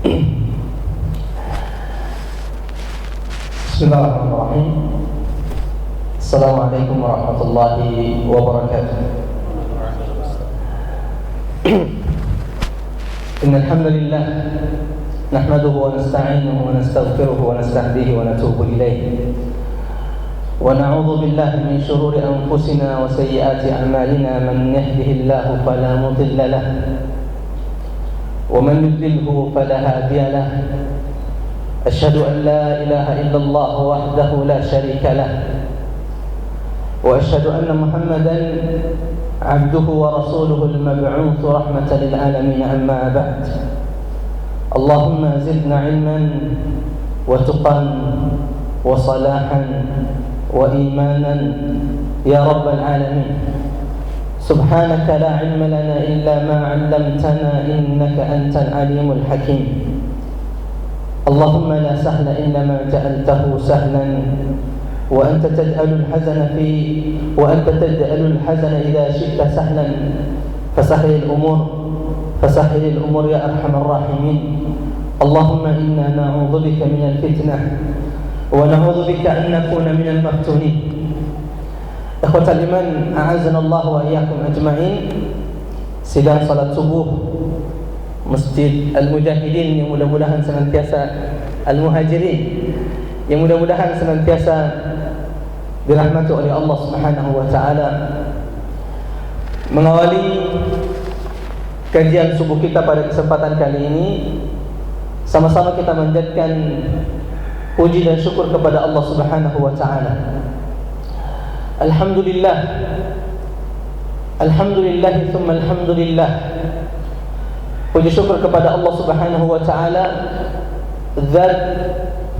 Bismillahirrahmanirrahim. Assalamualaikum warahmatullahi wabarakatuh. Innal hamdalillah nahmaduhu wa nasta'inuhu wa nastaghfiruhu wa nastahdihi wa natubu ilayh. Wa na'udzu billahi min shururi anfusina wa sayyiati a'malina. Man yahdihillahu fala mudilla lahu wa man yudlilhu fala hadiya lahu. Asyhadu an la ilaha illallah wahdahu la syarika lahu wa asyhadu anna Muhammadan abduhu wa rasuluhu al-mab'uts rahmatan lil alamin. Amma ba'd. Allahumma zidna ilman wa tuqan wa salahan wa imanan ya rabbal alamin. Subhanaka la ilma lana illa ma 'allamtana innaka antal alimul hakim. Allahumma la sahla illa ma ja'altahu sahlan wa anta taj'alul hazana idza syi'ta sahlan fasahhil umur ya arhamar rahimin. Allahumma inna na'udzu bika minal fitnah wa na'udzu bika an nakuna minal maftunin. Ikhwatal iman, a'azzanallahu wa iyyakum ajma'in. Sidang salat subuh Masjid Al-Mujahidin yang mudah-mudahan senantiasa Al-Muhajirin yang mudah-mudahan senantiasa dirahmati oleh Allah Subhanahu wa taala. Mengawali kajian subuh kita pada kesempatan kali ini, sama-sama kita manjatkan puji dan syukur kepada Allah Subhanahu wa taala. Alhamdulillah. Alhamdulillah thumma alhamdulillah. Puji syukur kepada Allah Subhanahu wa taala, Zat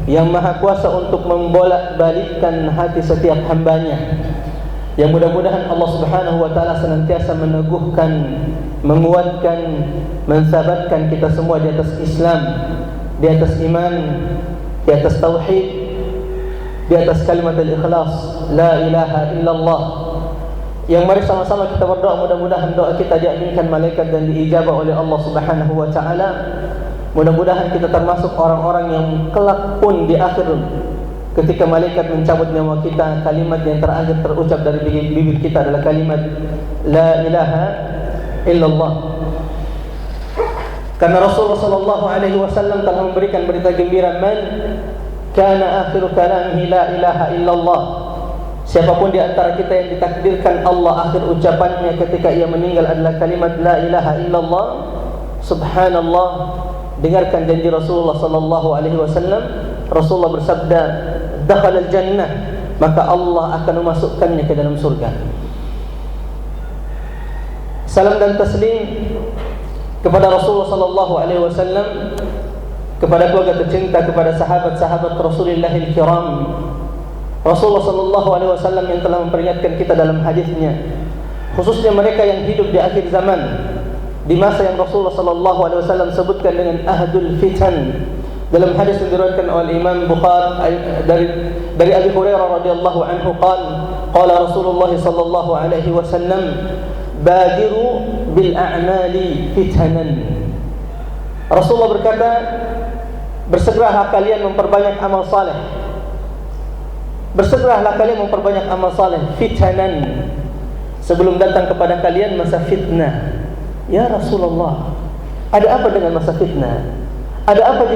yang maha kuasa untuk membolak-balikkan hati setiap hambanya, yang mudah-mudahan Allah Subhanahu wa taala senantiasa meneguhkan, menguatkan, mensabatkan kita semua di atas Islam, di atas iman, di atas tauhid, di atas kalimat al-ikhlas, la ilaha illallah. Yang mari sama-sama kita berdoa, mudah-mudahan doa kita diaminkan malaikat dan diijabah oleh Allah Subhanahu wa taala. Mudah-mudahan kita termasuk orang-orang yang kelak pun di akhir ketika malaikat mencabut nyawa kita, kalimat yang terakhir terucap dari bibir kita adalah kalimat la ilaha illallah. Karena Rasulullah sallallahu alaihi wasallam telah memberikan berita gembira, man kana akhiru kalamihi la ilaha illallah. Siapapun di antara kita yang ditakdirkan Allah akhir ucapannya ketika ia meninggal adalah kalimat la ilaha illallah, subhanallah. Dengarkan janji Rasulullah sallallahu alaihi wasallam. Rasulullah bersabda, dakhalal jannah, maka Allah akan memasukkannya ke dalam surga. Salam dan taslim kepada Rasulullah sallallahu alaihi wasallam, kepada keluarga tercinta, kepada sahabat-sahabat Rasulillahil kiram. Rasulullah sallallahu alaihi wasallam yang telah memperingatkan kita dalam hadisnya, khususnya mereka yang hidup di akhir zaman, di masa yang Rasulullah sallallahu alaihi wasallam sebutkan dengan ahdul fitan. Dalam hadis yang diriwayatkan oleh Imam Bukhari dari Abi Hurairah radhiyallahu anhu qala Rasulullah sallallahu alaihi wasallam, badiru bil a'mali fitanan. Rasulullah berkata, bersegeralah kalian memperbanyak amal saleh. Bersegeralah kalian memperbanyak amal saleh fitanan, sebelum datang kepada kalian masa fitnah. Ya Rasulullah, ada apa dengan masa fitnah? Ada apa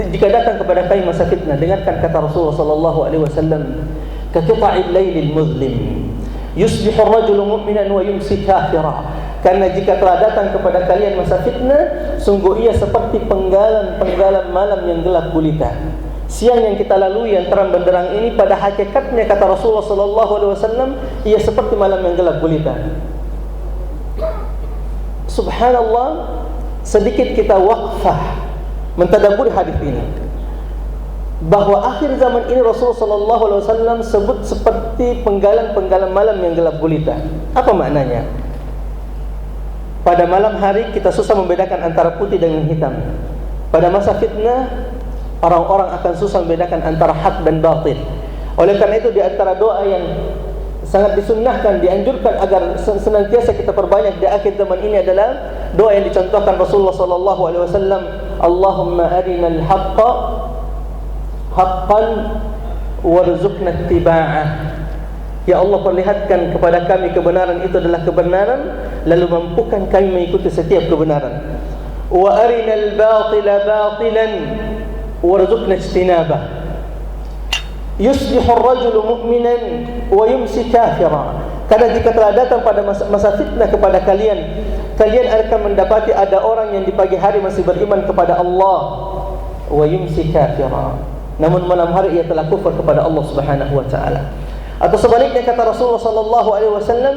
jika datang kepada kami masa fitnah? Dengarkan kata Rasulullah sallallahu alaihi wasallam, ka qita'il lailil muzlim yusbihu ar-rajulu mu'minan wa yumsi kafira. Karena jika telah datang kepada kalian masa fitnah, sungguh ia seperti penggalan malam yang gelap gulita. Siang yang kita lalui yang terang benderang ini, pada hakikatnya kata Rasulullah sallallahu alaihi wasallam, ia seperti malam yang gelap gulita. Subhanallah, sedikit kita waqfah mentadabbur hadis ini, bahwa akhir zaman ini Rasulullah sallallahu alaihi wasallam sebut seperti penggalan malam yang gelap gulita. Apa maknanya? Pada malam hari kita susah membedakan antara putih dengan hitam. Pada masa fitnah, orang-orang akan susah membedakan antara hak dan batil. Oleh karena itu, di antara doa yang sangat disunnahkan, dianjurkan agar senantiasa kita perbanyak di akhir zaman ini adalah doa yang dicontohkan Rasulullah sallallahu alaihi wasallam, Allahumma arinal haqqa haqqan warzuqna ittiba'ah. Ya Allah, perlihatkan kepada kami kebenaran itu adalah kebenaran, lalu mampukan kami mengikuti setiap kebenaran. Wa arinal batila batilan warzuqna ijtinabah. Yusbihu ar-rajulu mu'minan wa yumsi kafira. Karena jika telah datang pada masa fitnah kepada kalian, kalian akan mendapati ada orang yang di pagi hari masih beriman kepada Allah, wa yumsi kafira, namun malam hari ia telah kufur kepada Allah Subhanahu wa taala. Atau sebaliknya kata Rasulullah sallallahu alaihi wasallam,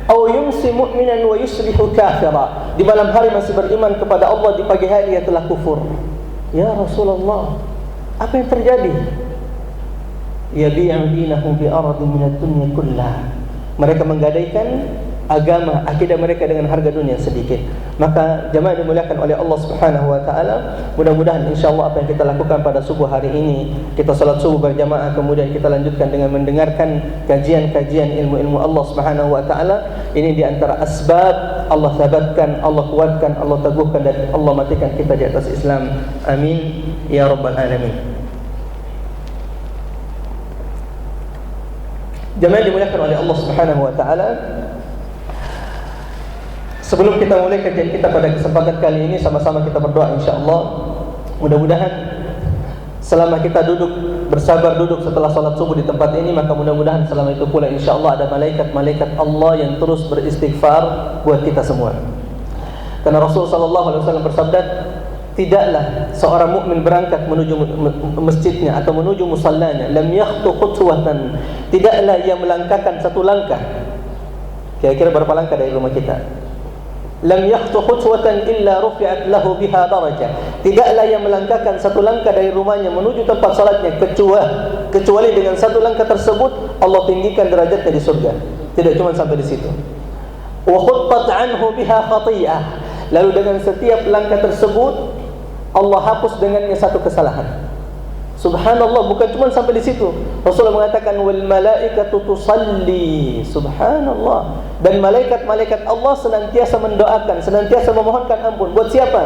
"Aw yumsi mu'minan wa yusbihu kafira." Di malam hari masih beriman kepada Allah, di pagi hari ia telah kufur. Ya Rasulullah, apa yang terjadi? Yabi'u dinahu bi aradin min ad-dunya kullah. Mereka menggadaikan agama, akidah mereka dengan harga dunia sedikit. Maka jemaah dimuliakan oleh Allah Subhanahu wa taala, mudah-mudahan insyaallah apa yang kita lakukan pada subuh hari ini, kita salat subuh berjamaah, kemudian kita lanjutkan dengan mendengarkan kajian-kajian ilmu-ilmu Allah Subhanahu wa taala, ini di antara asbab Allah sabatkan, Allah kuatkan, Allah teguhkan, dan Allah matikan kita di atas Islam. Amin ya rabbal alamin. Jemaah dimuliakan oleh Allah Subhanahu wa taala, sebelum kita mulai kajian kita pada kesempatan kali ini, sama-sama kita berdoa insyaallah. Mudah-mudahan selama kita bersabar duduk setelah salat subuh di tempat ini, maka mudah-mudahan selama itu pula insyaallah ada malaikat-malaikat Allah yang terus beristighfar buat kita semua. Karena Rasul sallallahu alaihi wasallam bersabda, tidaklah seorang mukmin berangkat menuju masjidnya atau menuju musallanya, lam yakhtu khutwatan, tidaklah ia melangkahkan satu langkah. Kira-kira berapa langkah dari rumah kita? Lam yakhtu khutwatan illa rufi'at lahu biha darajah. Tidaklah ia melangkahkan satu langkah dari rumahnya menuju tempat salatnya kecuali dengan satu langkah tersebut Allah tinggikan derajatnya di surga. Tidak cuma sampai di situ. Wa khuttat anhu biha khati'ah. Lalu dengan setiap langkah tersebut Allah hapus dengannya satu kesalahan. Subhanallah, bukan cuma sampai di situ. Rasulullah mengatakan wal malaikatu tusalli. Subhanallah. Dan malaikat-malaikat Allah senantiasa mendoakan, senantiasa memohonkan ampun. Buat siapa?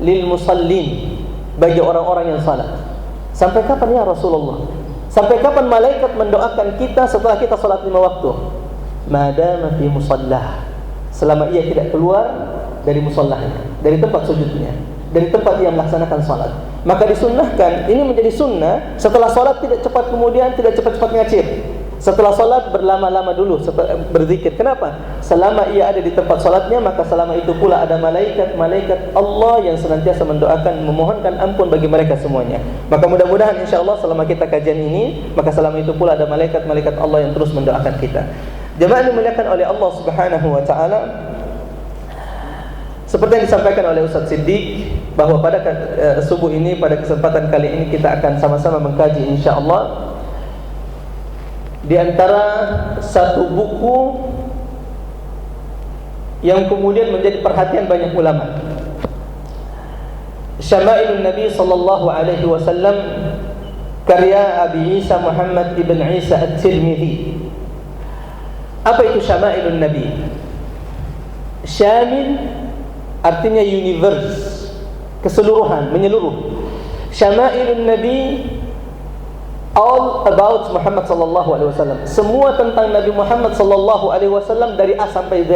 Lil musallin, bagi orang-orang yang salat. Sampai kapan ya Rasulullah? Sampai kapan malaikat mendoakan kita setelah kita salat 5 waktu? Madama fi musallah, selama ia tidak keluar dari musallahnya, dari tempat sujudnya, dari tempat ia melaksanakan salat. Maka disunnahkan, ini menjadi sunnah, setelah salat tidak cepat kemudian, tidak cepat-cepat ngacir. Setelah salat berlama-lama dulu berzikir. Kenapa? Selama ia ada di tempat salatnya, maka selama itu pula ada malaikat-malaikat Allah yang senantiasa mendoakan, memohonkan ampun bagi mereka semuanya. Maka mudah-mudahan insyaallah selama kita kajian ini, maka selama itu pula ada malaikat-malaikat Allah yang terus mendoakan kita. Jemaah dimuliakan oleh Allah Subhanahu wa taala, seperti yang disampaikan oleh Ustaz Siddiq, bahwa pada subuh ini, pada kesempatan kali ini kita akan sama-sama mengkaji insyaallah di antara satu buku yang kemudian menjadi perhatian banyak ulama, Syama'ilun Nabi sallallahu alaihi wasallam, karya Abi Isa Muhammad ibn Isa At-Tirmidzi. Apa itu Syama'ilun Nabi? Syamil artinya universe, keseluruhan, menyeluruh. Syama'ilun Nabi, all about Muhammad sallallahu alaihi wasallam. Semua tentang Nabi Muhammad sallallahu alaihi wasallam dari A sampai Z.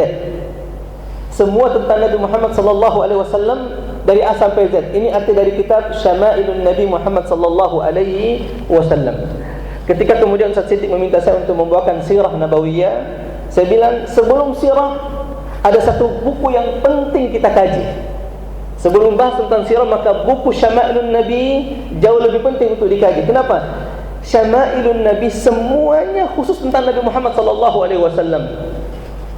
Semua tentang Nabi Muhammad sallallahu alaihi wasallam dari A sampai Z. Ini arti dari kitab Syama'ilun Nabi Muhammad sallallahu alaihi wasallam. Ketika kemudian Ustaz Siddiq meminta saya untuk membawakan sirah nabawiyah, saya bilang sebelum sirah ada satu buku yang penting kita kaji. Sebelum bahas tentang sirah, maka buku Syama'ilun Nabi jauh lebih penting untuk dikaji. Kenapa? Syama'ilun Nabi semuanya khusus tentang Nabi Muhammad sallallahu alaihi wasallam.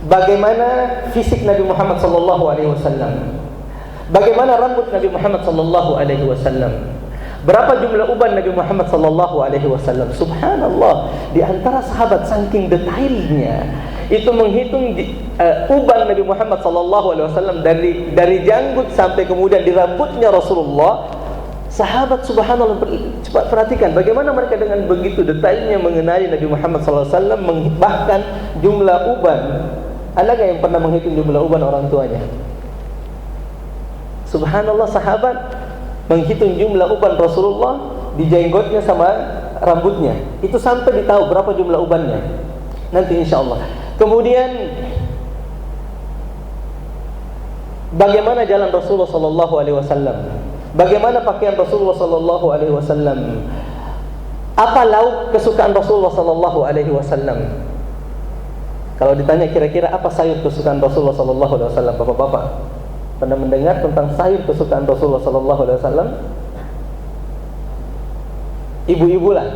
Bagaimana fisik Nabi Muhammad sallallahu alaihi wasallam? Bagaimana rambut Nabi Muhammad sallallahu alaihi wasallam? Berapa jumlah uban Nabi Muhammad sallallahu alaihi wasallam? Subhanallah, di antara sahabat saking detailnya itu menghitung uban Nabi Muhammad sallallahu alaihi wasallam dari janggut sampai kemudian di rambutnya Rasulullah. Sahabat subhanallah, cepat perhatikan bagaimana mereka dengan begitu detailnya mengenali Nabi Muhammad sallallahu alaihi wasallam, bahkan jumlah uban. Ada enggak yang pernah menghitung jumlah uban orang tuanya? Subhanallah, sahabat menghitung jumlah uban Rasulullah di jenggotnya sama rambutnya. Itu sampai ditahu berapa jumlah ubannya. Nanti insya Allah. Kemudian bagaimana jalan Rasulullah sallallahu alaihi wasallam? Bagaimana pakaian Rasulullah sallallahu alaihi wasallam? Apa lauk kesukaan Rasulullah sallallahu alaihi wasallam? Kalau ditanya kira-kira apa sayur kesukaan Rasulullah sallallahu alaihi wasallam, Bapak-bapak pernah mendengar tentang sayur kesukaan Rasulullah sallallahu alaihi wasallam? Ibu-ibu lah.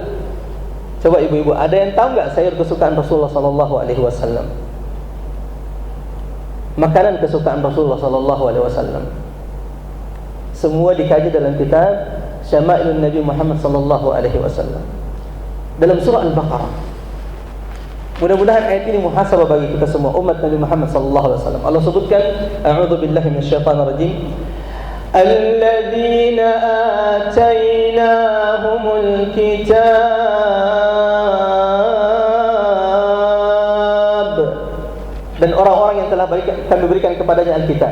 Coba ibu-ibu, ada yang tahu enggak sayur kesukaan Rasulullah sallallahu alaihi wasallam? Makanan kesukaan Rasulullah sallallahu alaihi wasallam. Semua dikaji dalam kitab Syama'ilun Nabi Muhammad sallallahu alaihi wasallam. Dalam surah Al-Baqarah. Mudah-mudahan ayat ini muhasabah bagi kita semua umat Nabi Muhammad sallallahu alaihi wasallam. Allah sebutkan, a'udzu billahi minasyaitonir rajim. Alladzina atainahumul kitab. Dan orang-orang yang telah kami berikan kepadanya Alkitab.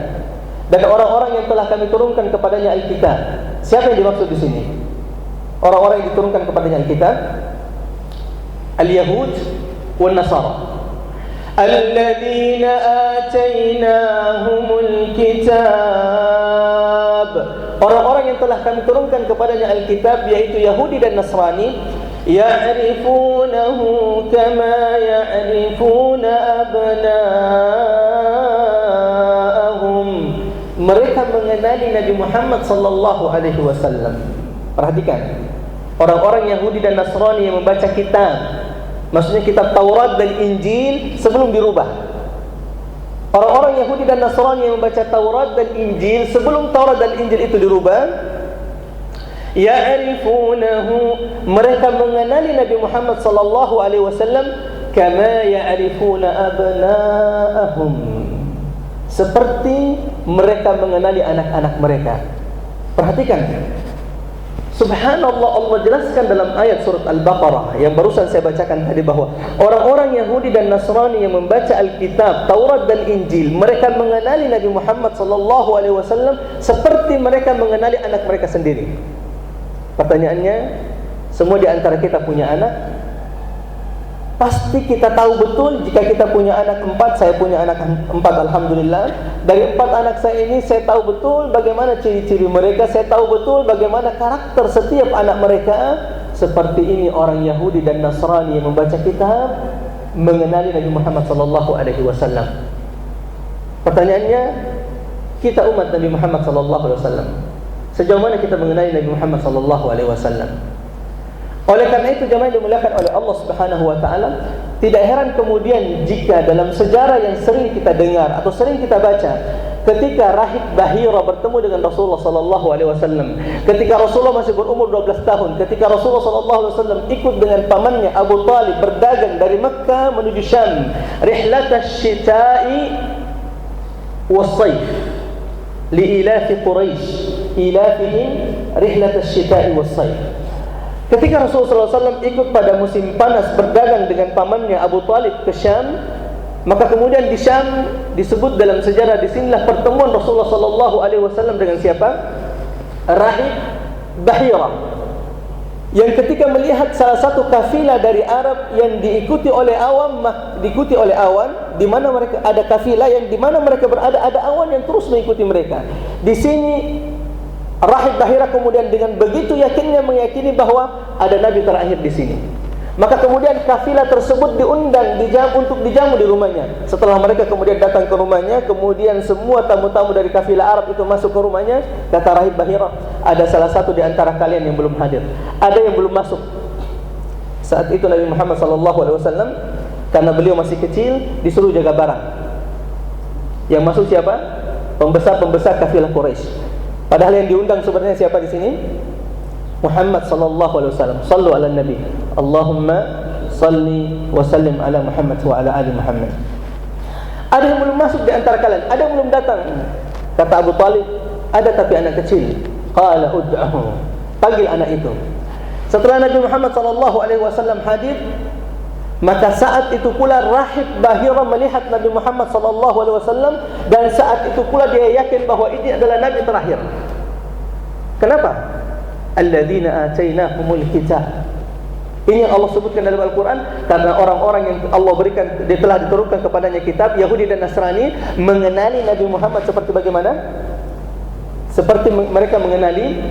Dan orang-orang yang telah kami turunkan kepadanya Alkitab. Siapa yang dimaksud di sini? Orang-orang yang diturunkan kepadanya Alkitab, Al-Yahud wal Nasara. Alladzina atainahumul kitab. Orang-orang yang telah kami turunkan kepadanya Alkitab, yaitu Yahudi dan Nasrani, ya'rifunahu kama ya'rifuna abna'ahum. Mereka mengenali Nabi Muhammad sallallahu alaihi wasallam. Perhatikan, orang-orang Yahudi dan Nasrani yang membaca kitab, maksudnya kitab Taurat dan Injil sebelum dirubah. Orang-orang Yahudi dan Nasrani yang membaca Taurat dan Injil sebelum Taurat dan Injil itu dirubah, ya'rifunahu, mereka mengenali Nabi Muhammad sallallahu alaihi wasallam kama ya'rifuna abna'ahum, seperti mereka mengenali anak-anak mereka. Perhatikan, subhanallah, Allah jelaskan dalam ayat surat Al-Baqarah yang barusan saya bacakan tadi bahwa orang-orang Yahudi dan Nasrani yang membaca Alkitab, Taurat dan Injil, mereka mengenali Nabi Muhammad sallallahu alaihi wasallam seperti mereka mengenali anak mereka sendiri. Pertanyaannya, semua di antara kita punya anak? Pasti kita tahu betul jika kita punya anak 4, saya punya anak 4, alhamdulillah. Dari 4 anak saya ini, saya tahu betul bagaimana ciri-ciri mereka, saya tahu betul bagaimana karakter setiap anak mereka. Seperti ini orang Yahudi dan Nasrani yang membaca kitab mengenali Nabi Muhammad sallallahu alaihi wasallam. Pertanyaannya, kita umat Nabi Muhammad sallallahu alaihi wasallam, sejauh mana kita mengenali Nabi Muhammad sallallahu alaihi wasallam? Oleh karena itu, jemaah yang dimuliakan oleh Allah Subhanahu wa taala, tidak heran kemudian jika dalam sejarah yang sering kita dengar atau sering kita baca, ketika Rahib Bahira bertemu dengan Rasulullah sallallahu alaihi wasallam, ketika Rasulullah masih berumur 12 tahun, ketika Rasulullah sallallahu alaihi wasallam ikut dengan pamannya Abu Talib berdagang dari Mekkah menuju Syam, rihlatash shita'i was-sayf li ilafi Quraisy, ilafihim rihlatash shita'i was-sayf. Ketika Rasulullah SAW ikut pada musim panas berdagang dengan pamannya Abu Talib ke Syam, maka kemudian di Syam disebut dalam sejarah, disinilah pertemuan Rasulullah SAW dengan siapa? Rahib Bahira, yang ketika melihat salah satu kafilah dari Arab yang diikuti oleh awan, di mana mereka ada kafilah yang di mana mereka berada, ada awan yang terus mengikuti mereka. Di sini Rahib Bahira kemudian dengan begitu yakinnya meyakini bahwa ada Nabi terakhir di sini. Maka kemudian kafilah tersebut diundang untuk dijamu di rumahnya. Setelah mereka kemudian datang ke rumahnya, kemudian semua tamu-tamu dari kafilah Arab itu masuk ke rumahnya. Kata Rahib Bahira, ada salah satu di antara kalian yang belum hadir, ada yang belum masuk. Saat itu Nabi Muhammad SAW, karena beliau masih kecil, disuruh jaga barang. Yang masuk siapa? Pembesar-pembesar kafilah Quraisy. Padahal yang diundang sebenarnya siapa di sini? Muhammad sallallahu alaihi wasallam. Sallu ala nabi. Allahumma salli wa sallim ala Muhammad wa ala ali Muhammad. Ada yang belum masuk di antara kalian, ada yang belum datang. Kata Abu Talib, ada tapi anak kecil. Qala ud'ahu, panggil anak itu. Setelah Nabi Muhammad sallallahu alaihi wasallam hadir, maka saat itu pula Rahib Bahira melihat Nabi Muhammad SAW, dan saat itu pula dia yakin bahwa ini adalah Nabi terakhir. Kenapa? Alladzina atainahumul kitab. Ini yang Allah sebutkan dalam Al-Quran, karena orang-orang yang Allah berikan, dia telah diturunkan kepadanya kitab, Yahudi dan Nasrani, mengenali Nabi Muhammad seperti bagaimana? Seperti mereka mengenali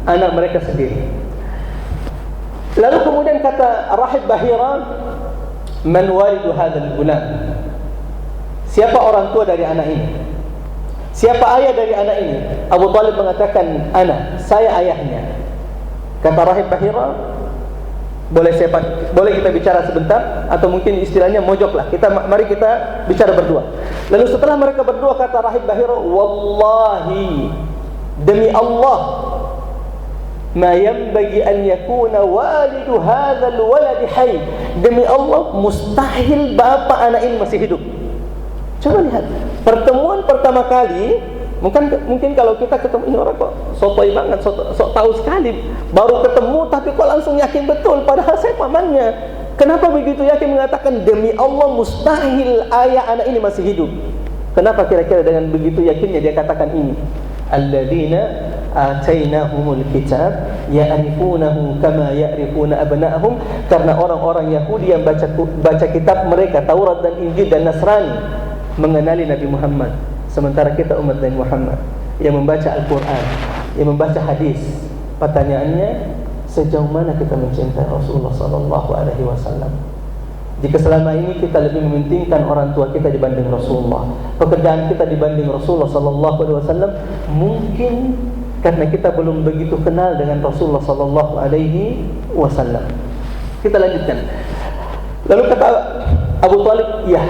anak mereka sendiri. Lalu kemudian kata Rahib Bahira, man walidu hadzal gulam? Siapa orang tua dari anak ini? Siapa ayah dari anak ini? Abu Talib mengatakan, ana, saya ayahnya. Kata Rahib Bahira, boleh kita bicara sebentar, atau mungkin istilahnya mojoklah. Mari kita bicara berdua. Lalu setelah mereka berdua, kata Rahib Bahira, wallahi, demi Allah, ma yanbaghi an yakuna walidu hadzal waladi hayy. Demi Allah, mustahil bapa anak ini masih hidup. Coba lihat, pertemuan pertama kali, mungkin kalau kita ketemu, ini orang kok sotoi banget, sok tahu sekali, baru ketemu tapi kok langsung yakin betul, padahal saya pamannya. Kenapa begitu yakin mengatakan demi Allah mustahil ayah anak ini masih hidup? Kenapa kira-kira dengan begitu yakinnya dia katakan ini? Alladzina atainahumul kitab ya'rifunahu kama ya'rifuna abna'ahum. Karena orang-orang Yahudi yang baca kitab mereka, Taurat dan Injil dan Nasrani, mengenali Nabi Muhammad. Sementara kita umat Nabi Muhammad yang membaca Al-Quran, yang membaca hadis, pertanyaannya, sejauh mana kita mencintai Rasulullah SAW? Jika selama ini kita lebih mementingkan orang tua kita dibanding Rasulullah, pekerjaan kita dibanding Rasulullah SAW, mungkin karena kita belum begitu kenal dengan Rasulullah SAW. Kita lanjutkan. Lalu kata Abu Talib, ya,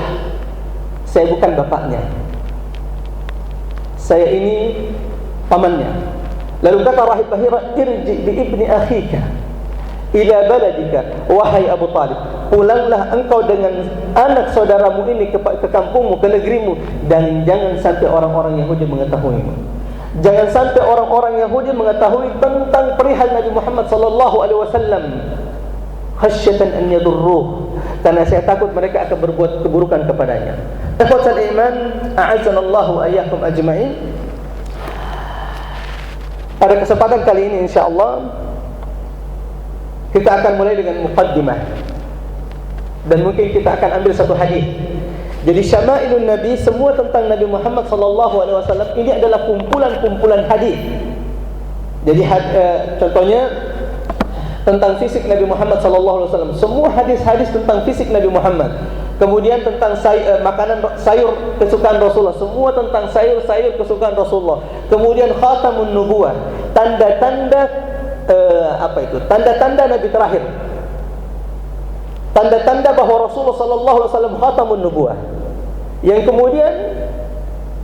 saya bukan bapaknya, saya ini pamannya. Lalu kata Rahib Bahira, irji bi ibni akhika ila baladika, wahai Abu Talib, pulanglah engkau dengan anak saudaramu ini ke kampungmu, ke negerimu, dan jangan sampai orang-orang Yahudi mengetahuimu. Jangan sampai orang-orang Yahudi mengetahui tentang perihal Nabi Muhammad SAW, khasyatan an yadurruh, karena saya takut mereka akan berbuat keburukan kepadanya. Ikhwatal iman, a'azzanallahu wa iyyakum ajma'in. Pada kesempatan kali ini insyaallah kita akan mulai dengan muqaddimah, dan mungkin kita akan ambil satu hadis. Jadi syama'ilun Nabi, semua tentang Nabi Muhammad SAW ini adalah kumpulan-kumpulan hadis. Jadi contohnya tentang fisik Nabi Muhammad SAW, semua hadis-hadis tentang fisik Nabi Muhammad. Kemudian tentang makanan sayur kesukaan Rasulullah, semua tentang sayur-sayur kesukaan Rasulullah. Kemudian khatamun nubuwah, tanda-tanda tanda-tanda Nabi terakhir, tanda-tanda bahwa Rasulullah SAW khatamun nubuwah. Yang kemudian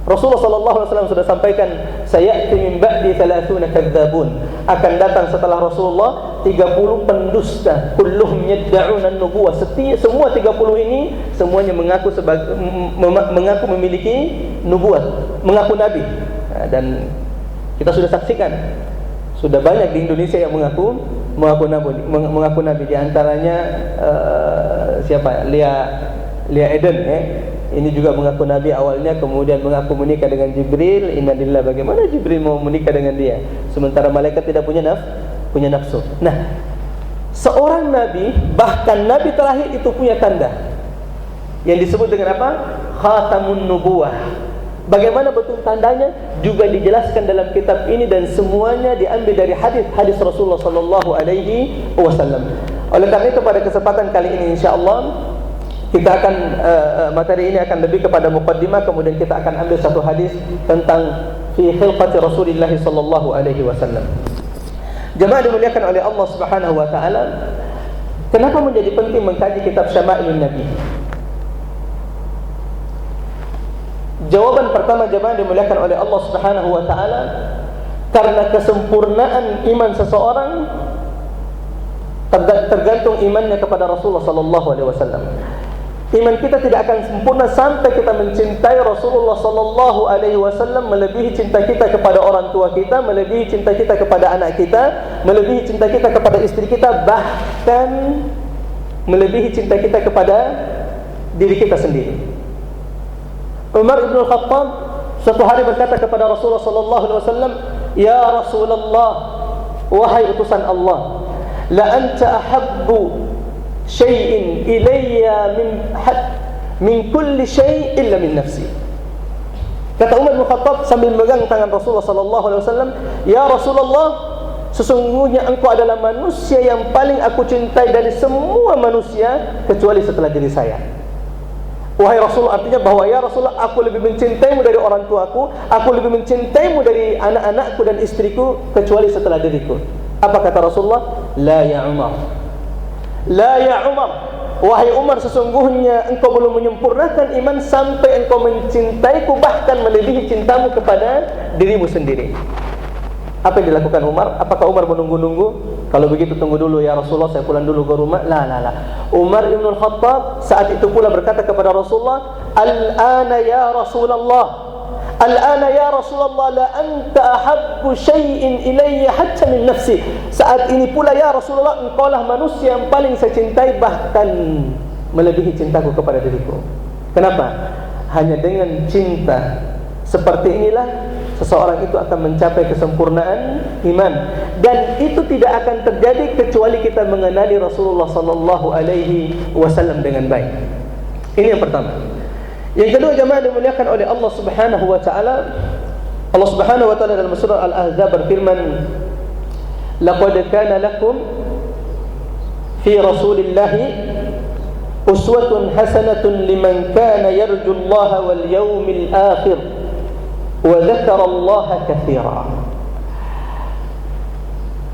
Rasulullah SAW sudah sampaikan, sayati min ba'di 30 kadzabun, akan datang setelah Rasulullah 30 pendusta, kulluhum yad'una an-nubuwah. Semua 30 ini semuanya mengaku mengaku memiliki nubuat, mengaku nabi. Dan kita sudah saksikan, sudah banyak di Indonesia yang mengaku nabi. Di antaranya siapa? Lia Eden, ini juga mengaku nabi awalnya, kemudian mengaku menikah dengan Jibril. Innalillah, bagaimana Jibril mau menikah dengan dia sementara malaikat tidak punya nafsu. Nah, seorang nabi, bahkan nabi terakhir itu punya tanda yang disebut dengan apa? Khatamun nubuwah. Bagaimana betul tandanya juga dijelaskan dalam kitab ini, dan semuanya diambil dari hadis Rasulullah SAW. Oleh karena itu pada kesempatan kali ini insyaallah kita akan materi ini akan lebih kepada muqaddimah, kemudian kita akan ambil satu hadis tentang fi khilqati Rasulillah SAW. Jemaah dimuliakan oleh Allah Subhanahu wa taala, kenapa menjadi penting mengkaji kitab Syama'ilun Nabi? Jawaban pertama, jemaah dimuliakan oleh Allah Subhanahu wa taala, karena kesempurnaan iman seseorang tergantung imannya kepada Rasulullah SAW. Iman kita tidak akan sempurna sampai kita mencintai Rasulullah SAW melebihi cinta kita kepada orang tua kita, melebihi cinta kita kepada anak kita, melebihi cinta kita kepada istri kita, bahkan melebihi cinta kita kepada diri kita sendiri. Umar ibn Khattab suatu hari berkata kepada Rasulullah SAW, "Ya Rasulullah, wahai utusan Allah, la anta ahabbu syai'in ilayya min kulli syai' illa min nafsi." Kata Umar bin Khattab sambil memegang tangan Rasulullah sallallahu alaihi wasallam, "Ya Rasulullah, sesungguhnya engkau adalah manusia yang paling aku cintai dari semua manusia kecuali setelah diri saya." Wahai Rasulullah, artinya bahwa ya Rasulullah, aku lebih mencintaimu dari orang tuaku, aku lebih mencintaimu dari anak-anakku dan istriku kecuali setelah diriku. Apa kata Rasulullah? La ya Umar, la ya Umar, wahai Umar, sesungguhnya engkau belum menyempurnakan iman sampai engkau mencintaiku bahkan melebihi cintamu kepada dirimu sendiri. Apa yang dilakukan Umar? Apakah Umar menunggu-nunggu? Kalau begitu tunggu dulu ya Rasulullah, saya pulang dulu ke rumah. La. Umar ibn al-Khattab saat itu pula berkata kepada Rasulullah, "Al-ana ya Rasulullah, al-ana ya Rasulullah, la anta ahabbu syai'in ilayya hatta min nafsi." Saat ini pula ya Rasulullah, engkaulah manusia yang paling saya cintai bahkan melebihi cintaku kepada diriku. Kenapa? Hanya dengan cinta seperti inilah seseorang itu akan mencapai kesempurnaan iman, dan itu tidak akan terjadi kecuali kita mengenali Rasulullah sallallahu alaihi wasallam dengan baik. Ini yang pertama. Yang kedua, jemaah dimuliakan oleh Allah Subhanahu wa taala. Allah Subhanahu wa taala dalam surah Al-Ahzab berfirman, "Laqad kana lakum fi Rasulillahi uswatun hasanatun liman kana yarjullaha wal yawmil akhir wa dzakarallaha katsira."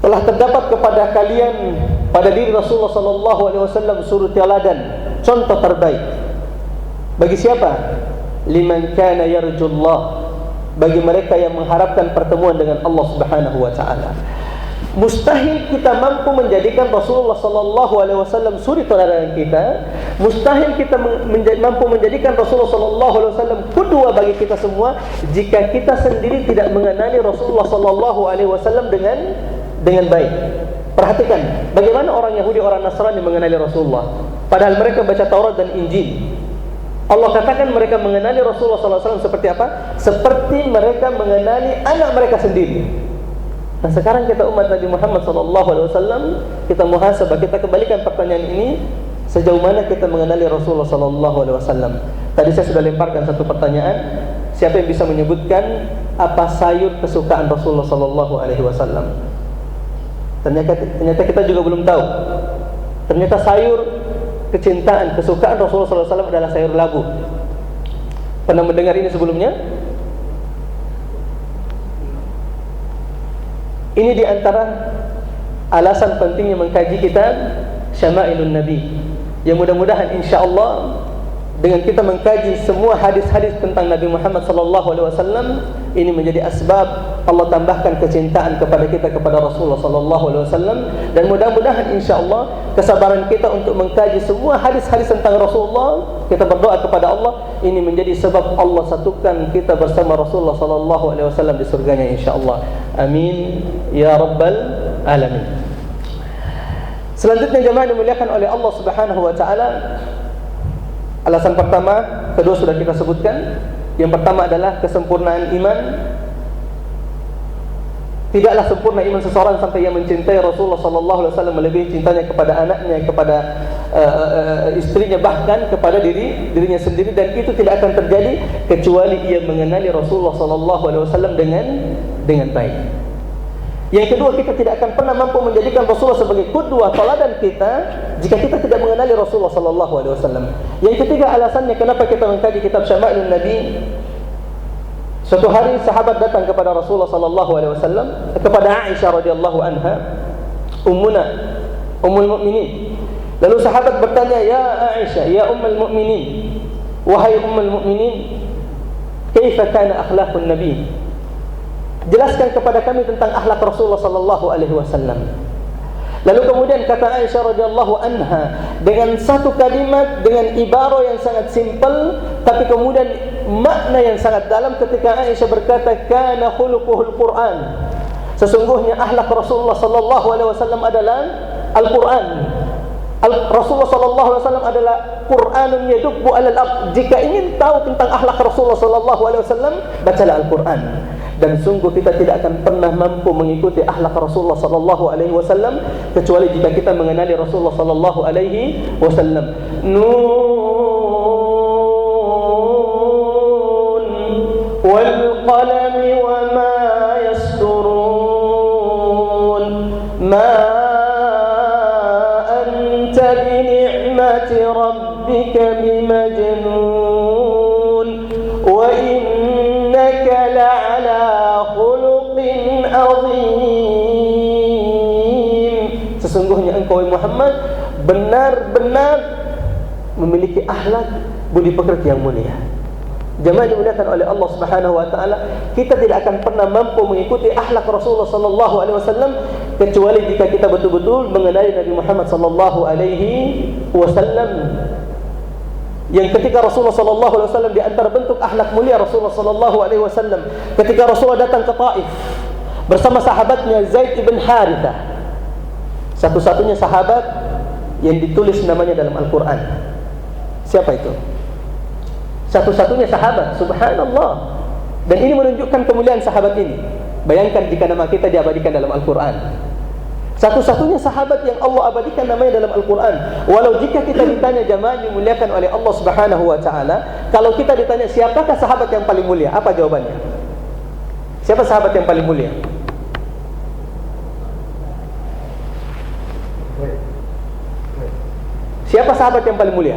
Telah terdapat kepada kalian pada diri Rasulullah sallallahu alaihi wasallam suri teladan, contoh terbaik. Bagi siapa? Liman kana yarjullah, bagi mereka yang mengharapkan pertemuan dengan Allah Subhanahu wa taala. Mustahil kita mampu menjadikan Rasulullah sallallahu alaihi wasallam suri teladan kita. Mustahil kita mampu menjadikan Rasulullah sallallahu alaihi wasallam qudwah bagi kita semua jika kita sendiri tidak mengenali Rasulullah sallallahu alaihi wasallam dengan baik. Perhatikan bagaimana orang Yahudi, orang Nasrani mengenali Rasulullah, padahal mereka baca Taurat dan Injil. Allah katakan mereka mengenali Rasulullah sallallahu alaihi wasallam seperti apa? Seperti mereka mengenali anak mereka sendiri. Nah, sekarang kita umat Nabi Muhammad SAW, kita muhasabah, kita kembalikan pertanyaan ini, sejauh mana kita mengenali Rasulullah SAW. Tadi saya sudah lemparkan satu pertanyaan, siapa yang bisa menyebutkan apa sayur kesukaan Rasulullah SAW? Ternyata kita juga belum tahu. Ternyata sayur kecintaan, kesukaan Rasulullah SAW adalah sayur labu. Pernah mendengar ini sebelumnya? Ini diantara alasan pentingnya mengkaji kitab Syama'ilun Nabi, yang mudah-mudahan insyaAllah dengan kita mengkaji semua hadis-hadis tentang Nabi Muhammad SAW, ini menjadi asbab Allah tambahkan kecintaan kepada kita kepada Rasulullah SAW. Dan mudah-mudahan insyaAllah kesabaran kita untuk mengkaji semua hadis-hadis tentang Rasulullah, kita berdoa kepada Allah, ini menjadi sebab Allah satukan kita bersama Rasulullah SAW di surganya insyaAllah. Amin ya Rabbal Alamin. Selanjutnya jemaah dimuliakan oleh Allah Subhanahu wa taala, alasan pertama, kedua sudah kita sebutkan. Yang pertama adalah kesempurnaan iman. Tidaklah sempurna iman seseorang sampai ia mencintai Rasulullah SAW melebihi cintanya kepada anaknya, kepada istrinya, bahkan kepada dirinya sendiri, dan itu tidak akan terjadi kecuali ia mengenali Rasulullah SAW dengan baik. Yang kedua, kita tidak akan pernah mampu menjadikan Rasulullah sebagai qudwah, teladan kita jika kita tidak mengenali Rasulullah SAW. Yang ketiga, alasannya kenapa kita mengkaji kitab Syama'ilun Nabi. Suatu hari sahabat datang kepada Rasulullah SAW, kepada Aisyah radhiyallahu anha, ummul mukminin. Lalu sahabat bertanya, "Ya Aisyah, ya ummul mukminin, wahai ummul mukminin, kaifa kana akhlaqun Nabi? Jelaskan kepada kami tentang akhlak Rasulullah sallallahu alaihi wasallam." Lalu kemudian kata Aisyah radhiyallahu anha dengan satu kalimat, dengan ibarah yang sangat simpel tapi kemudian makna yang sangat dalam, ketika Aisyah berkata, "Kana khuluquhul Qur'an." Sesungguhnya akhlak Rasulullah sallallahu alaihi wasallam adalah Al-Qur'an. Rasulullah sallallahu alaihi wasallam adalah Qur'anun yadubbu 'alal ard. Jika ingin tahu tentang akhlak Rasulullah sallallahu alaihi wasallam, bacalah Al-Qur'an. dan sungguh kita tidak akan pernah mampu mengikuti akhlak Rasulullah sallallahu alaihi wasallam kecuali jika kita mengenali Rasulullah sallallahu alaihi wasallam. Nun wal qalami wa ma yasturun ma anta bi ni'mati rabbika bimajnun wa innaka la'ala khuluqin azim. Sesungguhnya engkau Muhammad benar-benar memiliki akhlak budi pekerti yang mulia. Jemaah dimuliakan oleh Allah Subhanahu wa taala, kita tidak akan pernah mampu mengikuti akhlak Rasulullah sallallahu alaihi wasallam kecuali jika kita betul-betul mengenali Nabi Muhammad sallallahu alaihi wasallam. Yang ketika Rasulullah sallallahu alaihi wasallam di antara bentuk akhlak mulia Rasulullah sallallahu alaihi wasallam, ketika Rasulullah datang ke Taif bersama sahabatnya Zaid ibn Harithah, satu-satunya sahabat yang ditulis namanya dalam Al-Quran. Siapa itu? Satu-satunya sahabat, subhanallah. Dan ini menunjukkan kemuliaan sahabat ini. Bayangkan jika nama kita diabadikan dalam Al-Quran. Satu-satunya sahabat yang Allah abadikan namanya dalam Al-Quran. Walau jika kita ditanya, jamaah dimuliakan oleh Allah Subhanahu wa ta'ala, kalau kita ditanya siapakah sahabat yang paling mulia, apa jawabannya? Siapa sahabat yang paling mulia? Siapa sahabat yang paling mulia?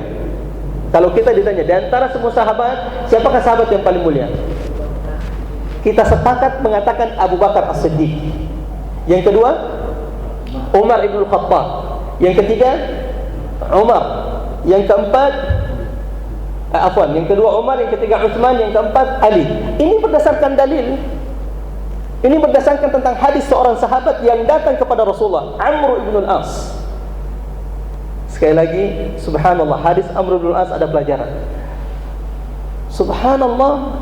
Kalau kita ditanya di antara semua sahabat, siapakah sahabat yang paling mulia? Kita sepakat mengatakan Abu Bakar As-Siddiq. Yang kedua, Umar ibn Khattab. Yang ketiga, Umar. Yang keempat, yang kedua Umar, yang ketiga Utsman, yang keempat Ali. Ini berdasarkan dalil. Ini berdasarkan tentang hadis seorang sahabat yang datang kepada Rasulullah, Amr ibn al-As. Sekali lagi, subhanallah, hadis Amr bin Al-As ada pelajaran. Subhanallah,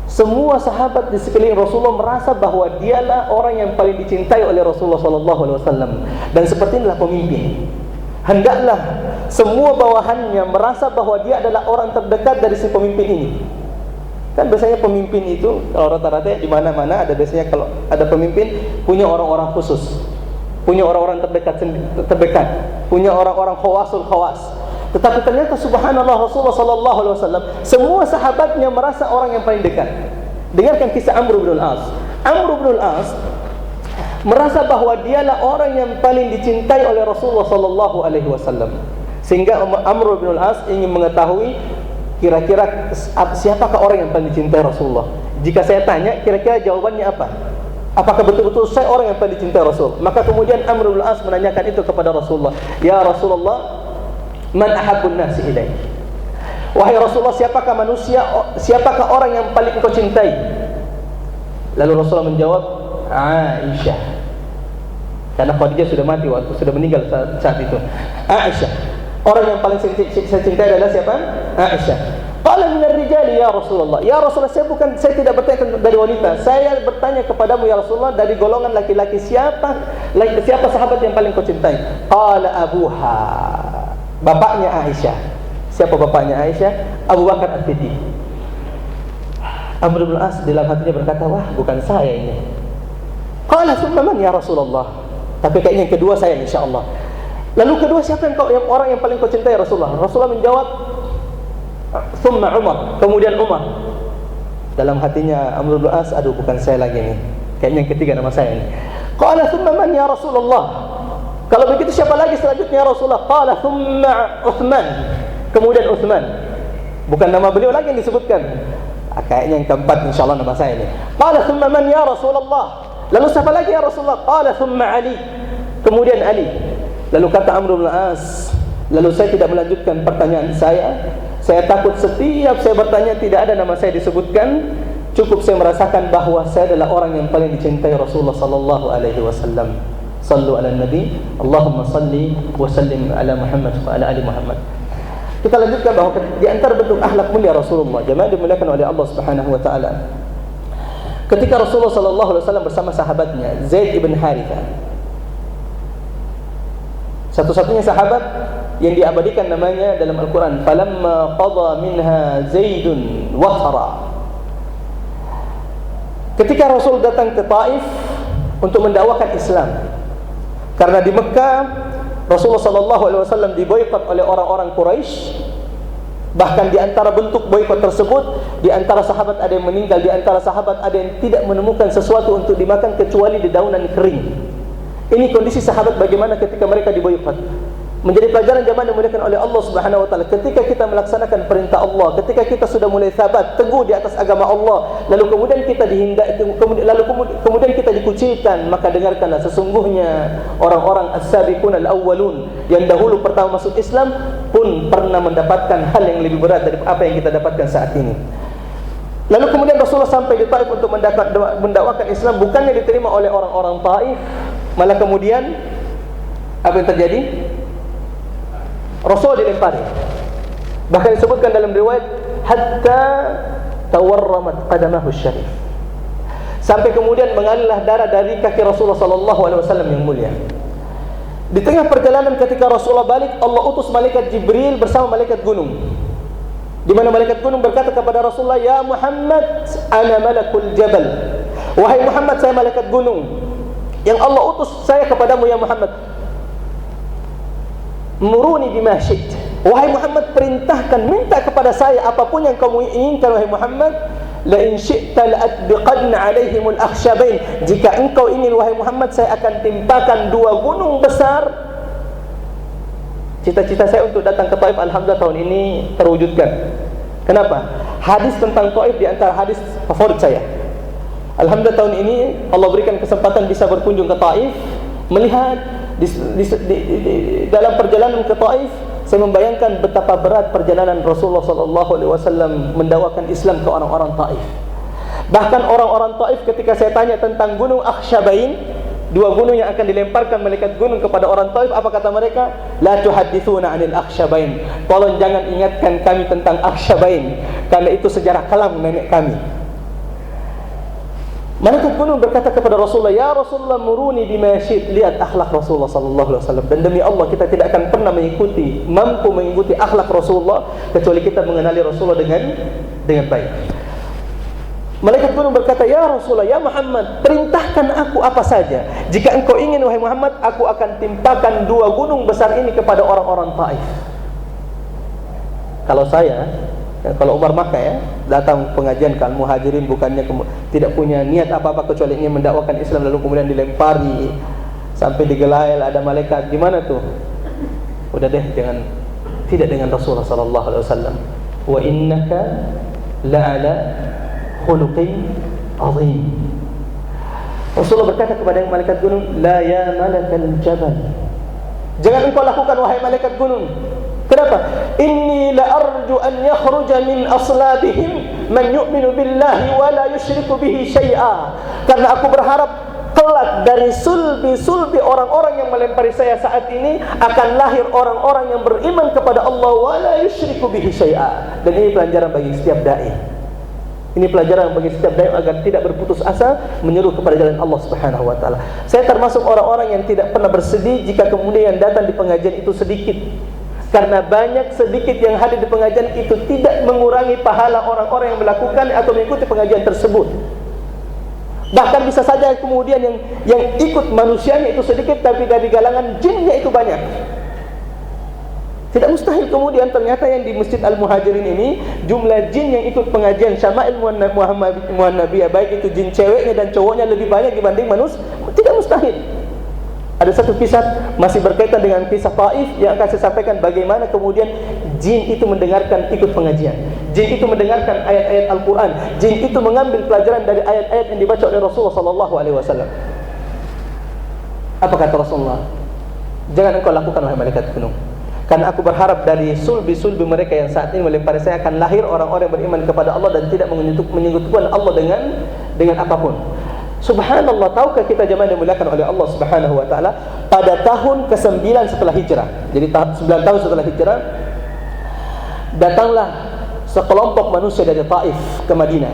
semua sahabat di sekeliling Rasulullah merasa bahwa dialah orang yang paling dicintai oleh Rasulullah sallallahu alaihi wasallam. Dan seperti inilah pemimpin. Hendaklah semua bawahannya merasa bahwa dia adalah orang terdekat dari si pemimpin ini. Kan biasanya pemimpin itu kalau rata-rata di mana-mana ada, biasanya kalau ada pemimpin punya orang-orang khusus, punya orang-orang terdekat, punya orang-orang khawasul khawas. Tetapi ternyata subhanallah, Rasulullah sallallahu alaihi wasallam semua sahabatnya merasa orang yang paling dekat. Dengarkan kisah Amr bin Al-As. Amr bin Al-As merasa bahwa dialah orang yang paling dicintai oleh Rasulullah sallallahu alaihi wasallam. Sehingga Amr bin Al-As ingin mengetahui kira-kira siapakah orang yang paling dicintai Rasulullah. Jika saya tanya, kira-kira jawabannya apa? Apakah betul-betul saya orang yang paling dicintai Rasul? Maka kemudian Amr bin Al-As menanyakan itu kepada Rasulullah. Ya Rasulullah, man ahabbun nasi ilaik? Wahai Rasulullah, siapakah manusia, siapakah orang yang paling engkau cintai? Lalu Rasulullah menjawab, Aisyah. Karena Khadijah sudah mati waktu sudah meninggal saat itu. Aisyah. Orang yang paling saya cintai adalah siapa? Aisyah. Qala minar rijali ya Rasulullah. Ya Rasulullah, saya tidak bertanya dari wanita. Saya bertanya kepadamu ya Rasulullah, dari golongan laki-laki siapa sahabat yang paling kau cintai? Qala abuha. Bapaknya Aisyah. Siapa bapaknya Aisyah? Abu Bakar As-Siddiq. Amr bin Al-As dalam hatinya berkata, wah, bukan saya ini. Qala thumma man ya Rasulullah. Tapi kayaknya yang kedua saya insyaallah. Lalu kedua siapa yang orang yang paling kau cintai Rasulullah? Rasulullah menjawab, thumma Umar, kemudian Umar. Dalam hatinya Amr bin Al-As, aduh, bukan saya lagi nih. Kayaknya yang ketiga nama saya ini. Qala thumma man ya Rasulullah. Kalau begitu siapa lagi selanjutnya ya Rasulullah? Qala thumma Utsman. Kemudian Utsman. Bukan nama beliau lagi yang disebutkan. Kayaknya yang keempat insyaallah nama saya ini. Qala thumma man ya Rasulullah. Lalu siapa lagi ya Rasulullah? Qala thumma Ali. Kemudian Ali. Lalu kata Amr bin Al-As, lalu saya tidak melanjutkan pertanyaan saya. Saya takut setiap saya bertanya tidak ada nama saya disebutkan. Cukup saya merasakan bahwa saya adalah orang yang paling dicintai Rasulullah sallallahu alaihi wasallam. Sallu ala nabi, Allahumma salli wa sallim ala Muhammad wa ala ali Muhammad. Kita lanjutkan bahwa di antara bentuk akhlak mulia Rasulullah, jemaah dimuliakan oleh Allah Subhanahu wa taala. Ketika Rasulullah sallallahu alaihi wasallam bersama sahabatnya Zaid ibn Harithah, satu-satunya sahabat yang diabadikan namanya dalam Al-Quran, falamma qada minha Zaidun wathara. ketika Rasul datang ke Taif untuk mendakwakan Islam. Karena di Mekah Rasulullah SAW diboikot oleh orang-orang Quraisy. Bahkan di antara bentuk boikot tersebut, di antara sahabat ada yang meninggal, di antara sahabat ada yang tidak menemukan sesuatu untuk dimakan kecuali dedaunan kering. Ini kondisi sahabat bagaimana ketika mereka diboikot. Menjadi pelajaran jamaah yang dimuliakan oleh Allah Subhanahu wa taala. Ketika kita melaksanakan perintah Allah, ketika kita sudah mulai sabat, teguh di atas agama Allah, lalu kemudian kita kemudian kita dikucilkan, maka dengarkanlah, sesungguhnya orang-orang as-sabiqun al-awwalun yang dahulu pertama masuk Islam pun pernah mendapatkan hal yang lebih berat dari apa yang kita dapatkan saat ini. Lalu kemudian Rasulullah sampai di Taif untuk mendakwakan Islam, bukannya diterima oleh orang-orang Taif, malah kemudian apa yang terjadi? Rasul dilempari. Bahkan disebutkan dalam riwayat hatta tawarramat qadamahu syarif. Sampai kemudian mengalirlah darah dari kaki Rasulullah sallallahu alaihi wasallam yang mulia. Di tengah perjalanan ketika Rasulullah balik, Allah utus malaikat Jibril bersama malaikat gunung. Di mana malaikat gunung berkata kepada Rasulullah, "Ya Muhammad, ana malakul jabal." Wahai Muhammad, saya malaikat gunung yang Allah utus saya kepadamu ya Muhammad. Muruni bima syi'ta. Wahai Muhammad, perintahkan, minta kepada saya apapun yang kamu inginkan wahai Muhammad. La in syi'ta la atbiqanna 'alaihimul akhshabain. Jika engkau ingin wahai Muhammad, saya akan timpakan 2 gunung besar. Cita-cita saya untuk datang ke Taif alhamdulillah tahun ini terwujudkan. Kenapa? Hadis tentang Taif di antara hadis favorit saya. Alhamdulillah tahun ini Allah berikan kesempatan bisa berkunjung ke Taif, melihat dalam perjalanan ke Taif, saya membayangkan betapa berat perjalanan Rasulullah SAW mendakwakan Islam ke orang-orang Taif. Bahkan orang-orang Taif ketika saya tanya tentang gunung Akhshabain, 2 gunung yang akan dilemparkan malaikat gunung kepada orang Taif, apa kata mereka? La tuhaddithuna 'anil Akhshabain. Tolong jangan ingatkan kami tentang Akhshabain, karena itu sejarah kelam nenek kami. Malaikat gunung berkata kepada Rasulullah, "Ya Rasulullah, muruni bima syi'ta." Lihat akhlak Rasulullah sallallahu alaihi wasallam. Dan demi Allah kita tidak akan pernah mampu mengikuti akhlak Rasulullah kecuali kita mengenali Rasulullah dengan baik. Malaikat gunung berkata, "Ya Rasulullah, ya Muhammad, perintahkan aku apa saja. Jika engkau ingin wahai Muhammad, aku akan timpakan 2 gunung besar ini kepada orang-orang Taif." Kalau Umar Makkah ya, datang pengajian ke Al-Muhajirin bukannya tidak punya niat apa-apa kecuali ingin mendakwakan Islam, lalu kemudian dilempari sampai digelail, ada malaikat, gimana tuh? Udah deh, tidak dengan Rasulullah sallallahu alaihi wasallam. Wa innaka la'ala khuluqin azim. Rasulullah berkata kepada malaikat gunung, "La ya malakal jabal." Jangan engkau lakukan wahai malaikat gunung. Kenapa? Inni la arju an yakhruja min aslabihim man yu'minu billahi wa la yusyriku bihi syai'a. Karena aku berharap kelak dari sulbi orang-orang yang melempari saya saat ini akan lahir orang-orang yang beriman kepada Allah wa la yusyriku bihi syai'a. Dan ini pelajaran bagi setiap dai. Ini pelajaran bagi setiap dai agar tidak berputus asa menyeru kepada jalan Allah Subhanahu wa taala. Saya termasuk orang-orang yang tidak pernah bersedih jika kemudian datang di pengajian itu sedikit. Karena banyak sedikit yang hadir di pengajian itu tidak mengurangi pahala orang-orang yang melakukan atau mengikuti pengajian tersebut. Bahkan bisa saja kemudian yang ikut manusianya itu sedikit, tapi dari galangan jinnya itu banyak. Tidak mustahil kemudian ternyata yang di Masjid Al-Muhajirin ini jumlah jin yang ikut pengajian Syama'il Muhannabiyah, baik itu jin ceweknya dan cowoknya, lebih banyak dibanding manusia. Tidak mustahil. Ada satu kisah masih berkaitan dengan kisah Taif yang akan saya sampaikan, bagaimana kemudian jin itu mendengarkan ikut pengajian. Jin itu mendengarkan ayat-ayat Al-Quran. Jin itu mengambil pelajaran dari ayat-ayat yang dibaca oleh Rasulullah SAW. Apa kata Rasulullah? Jangan engkau lakukan wahai malaikat gunung, karena aku berharap dari sulbi-sulbi mereka yang saat ini melempari saya akan lahir orang-orang yang beriman kepada Allah dan tidak menyekutukan Allah dengan apapun. Subhanallah, tahukah kita jemaah yang dimuliakan oleh Allah Subhanahu wa taala, pada tahun ke-9 setelah hijrah. Jadi 9 tahun setelah hijrah, datanglah sekelompok manusia dari Taif ke Madinah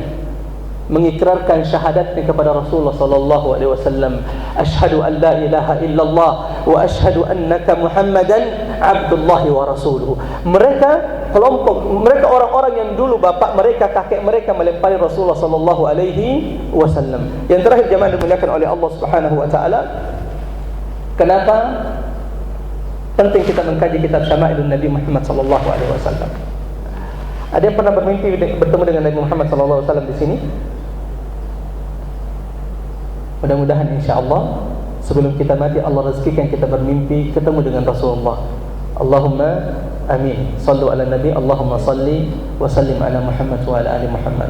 mengikrarkan syahadatnya kepada Rasulullah sallallahu alaihi wasallam. Asyhadu an la ilaha illallah wa asyhadu annaka Muhammadan abdullahi wa rasuluhu. Mereka kelompok mereka orang-orang yang dulu bapak mereka, kakek mereka melempari Rasulullah sallallahu alaihi wasallam. Yang terakhir jemaah dimuliakan oleh Allah Subhanahu wa taala, kenapa penting kita mengkaji kitab Syama'ilun Nabi Muhammad sallallahu alaihi wasallam? Ada yang pernah bermimpi bertemu dengan Nabi Muhammad sallallahu alaihi wasallam di sini? Mudah-mudahan insyaallah sebelum kita mati Allah rezekikan kita bermimpi ketemu dengan Rasulullah. Allahumma amin. Sallu ala Nabi, Allahumma salli wa sallim ala Muhammad wa ala ali Muhammad.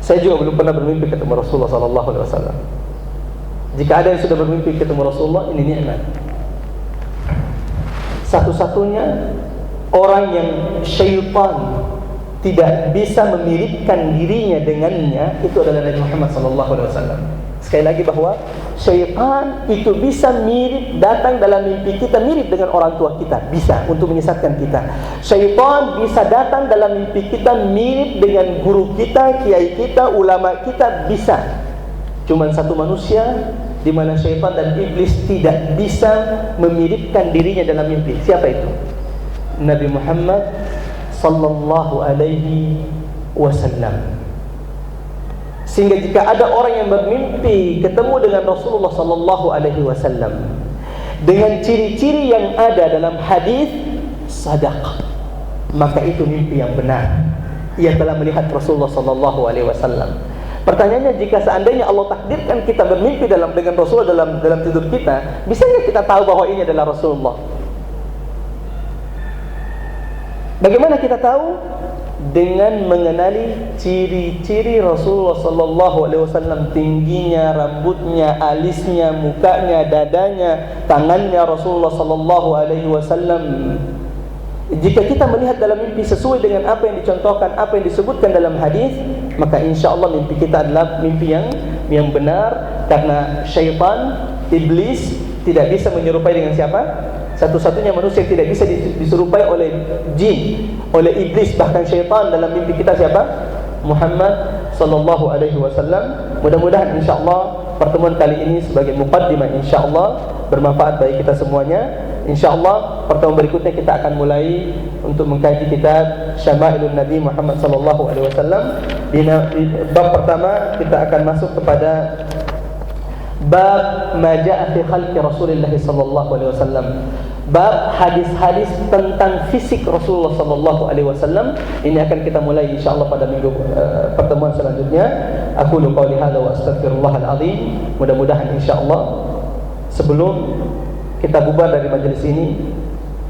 Saya juga belum pernah bermimpi ketemu Rasulullah sallallahu alaihi wasallam. Jika ada yang sudah bermimpi ketemu Rasulullah, ini nikmat. Satu-satunya orang yang syaitan tidak bisa memiripkan dirinya dengannya itu adalah Nabi Muhammad sallallahu alaihi wasallam. Sekali lagi bahwa syaitan itu bisa mirip, datang dalam mimpi kita mirip dengan orang tua kita, bisa untuk menyesatkan kita. Syaitan bisa datang dalam mimpi kita mirip dengan guru kita, kiai kita, ulama kita, bisa. Cuman satu manusia di mana syaitan dan iblis tidak bisa memiripkan dirinya dalam mimpi. Siapa itu? Nabi Muhammad sallallahu alaihi wasallam. Sehingga jika ada orang yang bermimpi ketemu dengan Rasulullah sallallahu alaihi wasallam dengan ciri-ciri yang ada dalam hadis sadaq, maka itu mimpi yang benar. Ia telah melihat Rasulullah sallallahu alaihi wasallam. Pertanyaannya, jika seandainya Allah takdirkan kita bermimpi dengan Rasulullah dalam tidur kita, bisa nggak kita tahu bahwa ini adalah Rasulullah? Bagaimana kita tahu? Dengan mengenali ciri-ciri Rasulullah sallallahu alaihi wasallam, tingginya, rambutnya, alisnya, mukanya, dadanya, tangannya Rasulullah sallallahu alaihi wasallam. Jika kita melihat dalam mimpi sesuai dengan apa yang dicontohkan, apa yang disebutkan dalam hadis, maka insyaallah mimpi kita adalah mimpi yang benar, karena syaitan, iblis tidak bisa menyerupai dengan siapa? Satu-satunya manusia yang tidak bisa diserupai oleh jin, oleh iblis, bahkan syaitan dalam mimpi kita siapa? Muhammad sallallahu alaihi wasallam. Mudah-mudahan insyaallah pertemuan kali ini sebagai muqaddimah insyaallah bermanfaat bagi kita semuanya. Insyaallah pertemuan berikutnya kita akan mulai untuk mengkaji kitab Syama'ilun Nabi Muhammad sallallahu alaihi wasallam. Di bab pertama kita akan masuk kepada bab ma jaa fi khalqi Rasulillah sallallahu alaihi wasallam. Bab hadis-hadis tentang fisik Rasulullah sallallahu alaihi wasallam. Ini akan kita mulai insyaallah pada minggu pertemuan selanjutnya. Aku qouli hadza wa astaghfirullahal azim. Mudah-mudahan insyaallah sebelum kita bubar dari majelis ini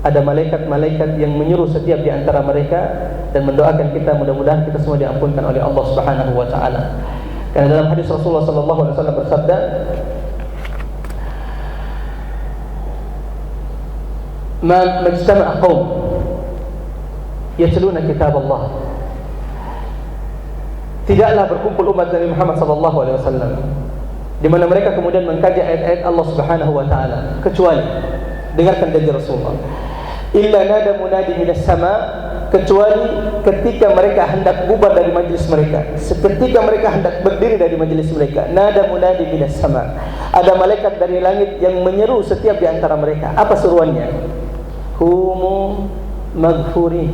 ada malaikat-malaikat yang menyuruh setiap di antara mereka dan mendoakan kita, mudah-mudahan kita semua diampunkan oleh Allah Subhanahu wa taala. Karena dalam hadis Rasulullah sallallahu alaihi wasallam bersabda, "Ma majtama'a qaum yatluna kitab Allah." Tidaklah berkumpul umat Nabi Muhammad sallallahu alaihi wasallam di mana mereka kemudian mengkaji ayat-ayat Allah Subhanahu wa taala, kecuali dengarkan janji Rasulullah, illa nada munadi minas sama, kecuali ketika mereka hendak bubar dari majlis mereka, ketika mereka hendak berdiri dari majlis mereka, nada munadi minas sama, ada malaikat dari langit yang menyeru setiap di antara mereka. Apa seruannya? Humu maghfuri,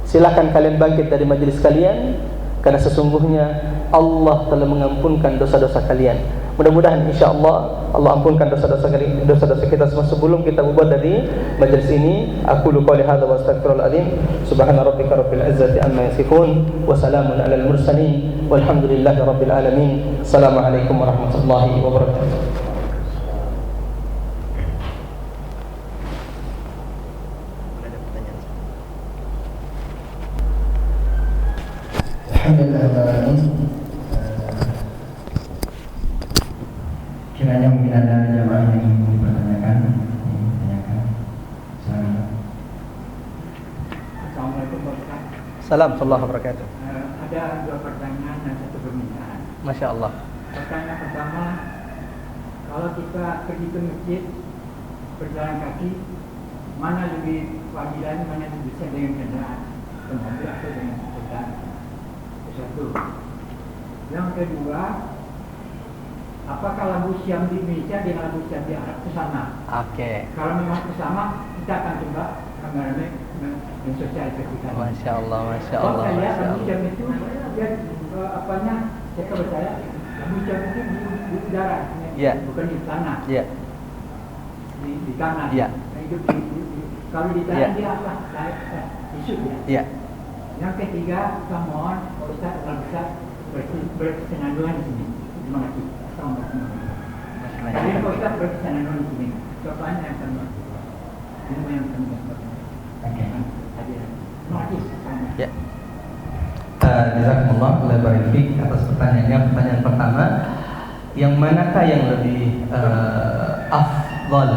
silakan kalian bangkit dari majlis kalian, karena sesungguhnya Allah telah mengampunkan dosa-dosa kalian. Mudah-mudahan insyaallah Allah ampunkan dosa-dosa kita semua sebelum kita bubar dari majlis ini. Aku qouli hadza wa astaghfirul azim. Subhana rabbika rabbil izzati amma yasifun wa salamun alal mursalin walhamdulillahi rabbil alamin. Assalamualaikum warahmatullahi wabarakatuh. Alhamdulillah. Kiranya mungkin ada jamaah yang ingin bertanyakan. Assalamualaikum warahmatullahi Assalamualaikum wabarakatuh. Ada dua pertanyaan dan satu permintaan. Masya Allah. Pertanyaan pertama, kalau kita pergi ke masjid berjalan kaki, mana lebih fadilah, mana lebih bisa dengan kendaraan, mobil atau dengan sepeda? Satu. Yang kedua, apakah lagu Syam di Indonesia dengan lagu Syam di Arab itu sama? Oke. Kalau memang itu sama, kita akan coba kameramen mensosialisasikan. Masya Allah, Masya Kalau Allah, saya lihat Masya Abu Allah. Jam itu dia saya kalau saya Abu Jam itu di udara, Ya. bukan di tanah, Ya, di tanah. Ya. Nah, hidup kalau di tanah Ya. dia apa? Isu ya. ya, Yang ketiga, saya mohon Ustaz dan Ustaz berkesenangan di sini. Terima kasih. Assalamualaikum. Kalian Ustaz berkesenangan di sini. Soalan yang sama. Ini yang sama. Oke. Hadiah. Terima kasih. ya. Jazakumullah khairan barik atas pertanyaannya. Pertanyaan pertama, yang manakah yang lebih afdal,